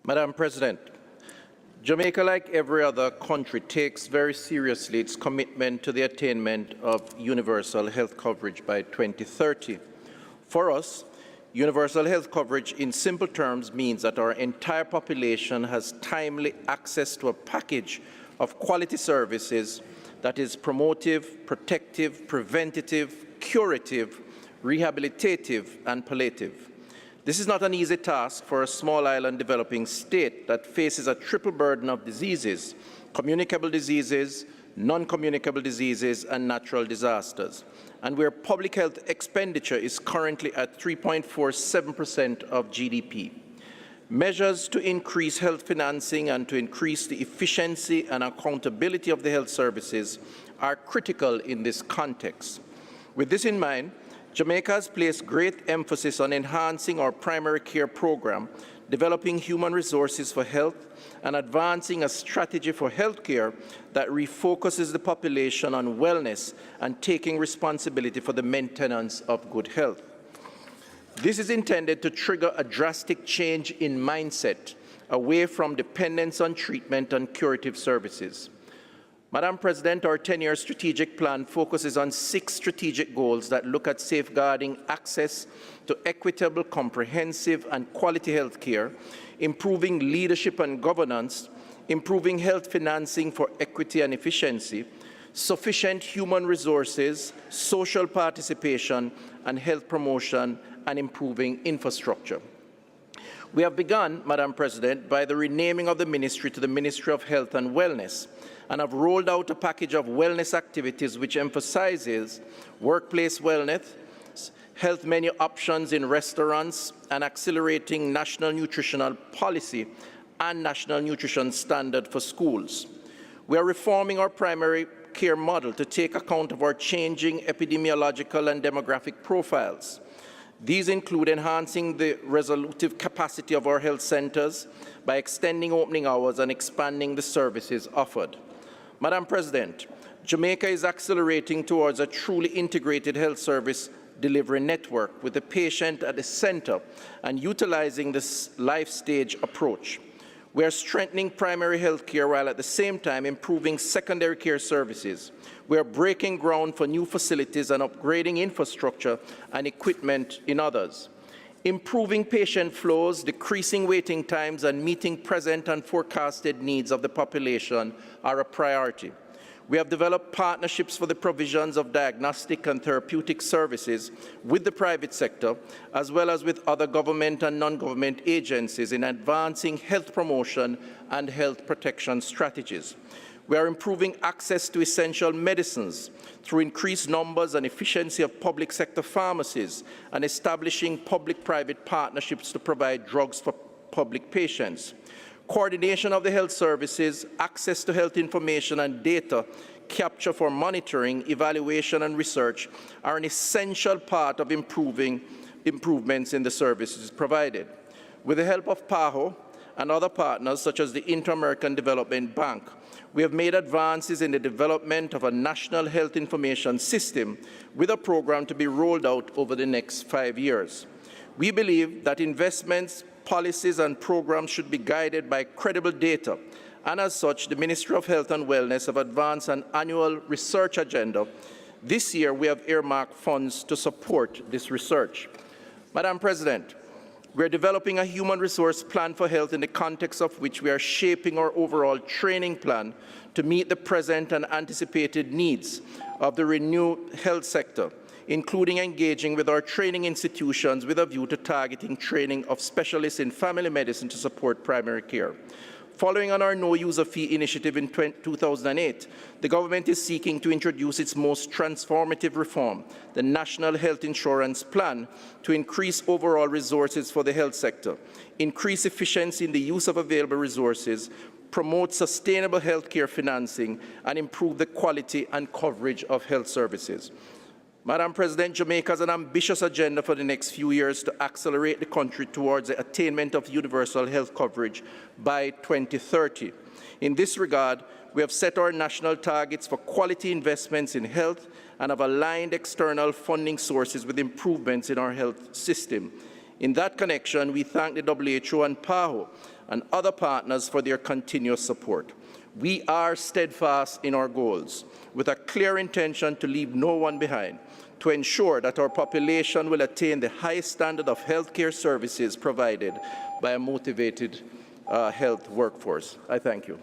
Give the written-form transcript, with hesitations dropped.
Madam President, Jamaica, like every other country, takes very seriously its commitment to the attainment of universal health coverage by 2030. For us, universal health coverage in simple terms means that our entire population has timely access to a package of quality services that is promotive, protective, preventative, curative, rehabilitative, and palliative. This is not an easy task for a small island developing state that faces a triple burden of diseases: communicable diseases, non-communicable diseases, and natural disasters, and where public health expenditure is currently at 3.47% of GDP. Measures to increase health financing and to increase the efficiency and accountability of the health services are critical in this context. With this in mind, Jamaica has placed great emphasis on enhancing our primary care program, developing human resources for health, and advancing a strategy for healthcare that refocuses the population on wellness and taking responsibility for the maintenance of good health. This is intended to trigger a drastic change in mindset away from dependence on treatment and curative services. Madam President, our 10-year strategic plan focuses on 6 strategic goals that look at safeguarding access to equitable, comprehensive, and quality health care, improving leadership and governance, improving health financing for equity and efficiency, sufficient human resources, social participation, and health promotion, and improving infrastructure. We have begun, Madam President, by the renaming of the ministry to the Ministry of Health and Wellness, and have rolled out a package of wellness activities which emphasizes workplace wellness, health menu options in restaurants, and accelerating national nutritional policy and national nutrition standard for schools. We are reforming our primary care model to take account of our changing epidemiological and demographic profiles. These include enhancing the resolutive capacity of our health centers by extending opening hours and expanding the services offered. Madam President, Jamaica is accelerating towards a truly integrated health service delivery network with the patient at the center and utilizing this life stage approach. We are strengthening primary health care while at the same time improving secondary care services. We are breaking ground for new facilities and upgrading infrastructure and equipment in others. Improving patient flows, decreasing waiting times, and meeting present and forecasted needs of the population are a priority. We have developed partnerships for the provisions of diagnostic and therapeutic services with the private sector, as well as with other government and non-government agencies in advancing health promotion and health protection strategies. We are improving access to essential medicines through increased numbers and efficiency of public sector pharmacies and establishing public-private partnerships to provide drugs for public patients. Coordination of the health services, access to health information and data capture for monitoring, evaluation, and research are an essential part of improvements in the services provided. With the help of PAHO and other partners such as the Inter-American Development Bank, we have made advances in the development of a national health information system with a program to be rolled out over the next 5 years. We believe that investments, policies, and programs should be guided by credible data, and as such, the Ministry of Health and Wellness have advanced an annual research agenda. This year, we have earmarked funds to support this research. Madam President, we are developing a human resource plan for health in the context of which we are shaping our overall training plan to meet the present and anticipated needs of the renewed health sector, including engaging with our training institutions with a view to targeting training of specialists in family medicine to support primary care. Following on our no user fee initiative in 2008, the government is seeking to introduce its most transformative reform, the National Health Insurance Plan, to increase overall resources for the health sector, increase efficiency in the use of available resources, promote sustainable health care financing, and improve the quality and coverage of health services. Madam President, Jamaica has an ambitious agenda for the next few years to accelerate the country towards the attainment of universal health coverage by 2030. In this regard, we have set our national targets for quality investments in health and have aligned external funding sources with improvements in our health system. In that connection, we thank the WHO and PAHO and other partners for their continuous support. We are steadfast in our goals, with a clear intention to leave no one behind, to ensure that our population will attain the highest standard of healthcare services provided by a motivated health workforce. I thank you.